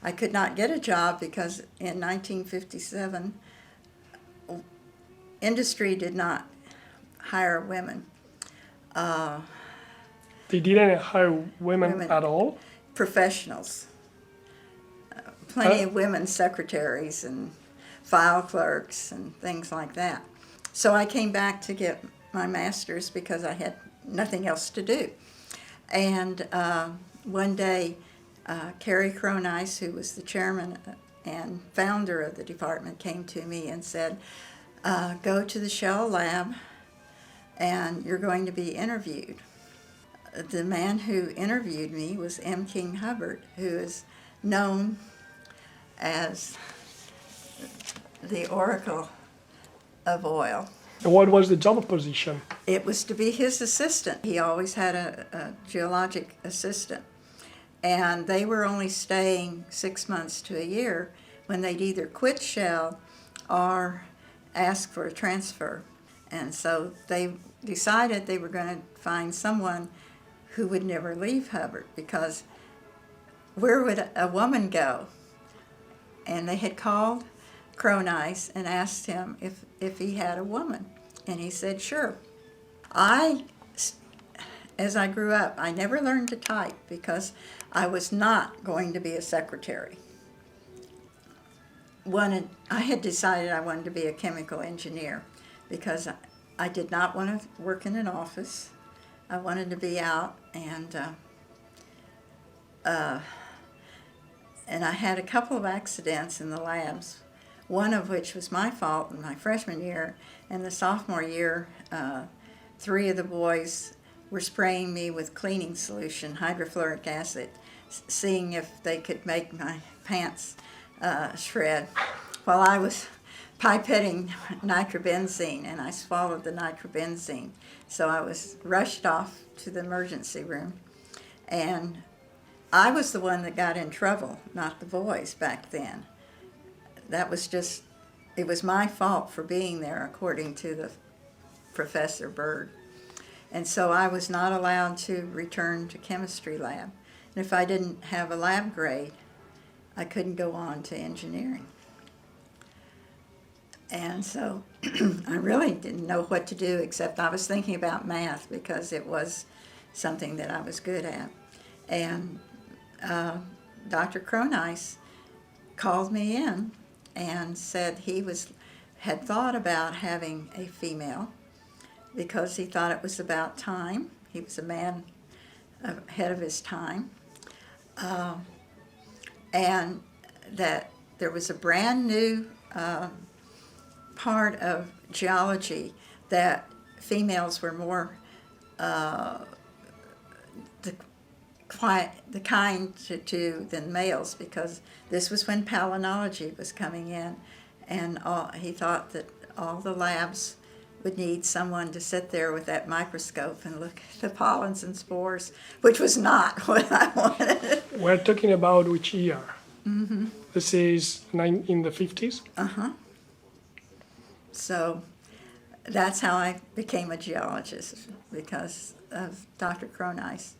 I could not get a job because in 1957, industry did not hire women. They didn't hire women at all? Professionals. Plenty of women secretaries and file clerks and things like that. So I came back to get my master's because I had nothing else to do. And one day, Carrie Cronice, who was the chairman and founder of the department, came to me and said, go to the Shell lab and you're going to be interviewed. The man who interviewed me was M. King Hubbard, who is known as the Oracle of Oil. And what was the job position? It was to be his assistant. He always had a geologic assistant. And they were only staying 6 months to a year when they'd either quit Shell or ask for a transfer. And so they decided they were going to find someone who would never leave Hubbard, because where would a woman go? And they had called Cronice and asked him if he had a woman. And he said, sure. As I grew up, I never learned to type because I was not going to be a secretary. I had decided I wanted to be a chemical engineer because I did not want to work in an office. I wanted to be out, and I had a couple of accidents in the labs, one of which was my fault in my freshman year. And the sophomore year, 3 of the boys were spraying me with cleaning solution, hydrofluoric acid, seeing if they could make my pants shred, while I was pipetting nitrobenzene, and I swallowed the nitrobenzene. So I was rushed off to the emergency room, and I was the one that got in trouble, not the boys back then. It was my fault for being there, according to the Professor Bird. And so I was not allowed to return to chemistry lab. And if I didn't have a lab grade, I couldn't go on to engineering. And so I really didn't know what to do, except I was thinking about math because it was something that I was good at. And Dr. Cronice called me in and said he had thought about having a female because he thought it was about time. He was a man ahead of his time. And that there was a brand new part of geology that females were more the kind to do than males, because this was when palynology was coming in, and he thought that all the labs would need someone to sit there with that microscope and look at the pollens and spores, which was not what I wanted. We're talking about which year? Mm-hmm. This is in the 50s? Uh-huh. So that's how I became a geologist, because of Dr. Cronice.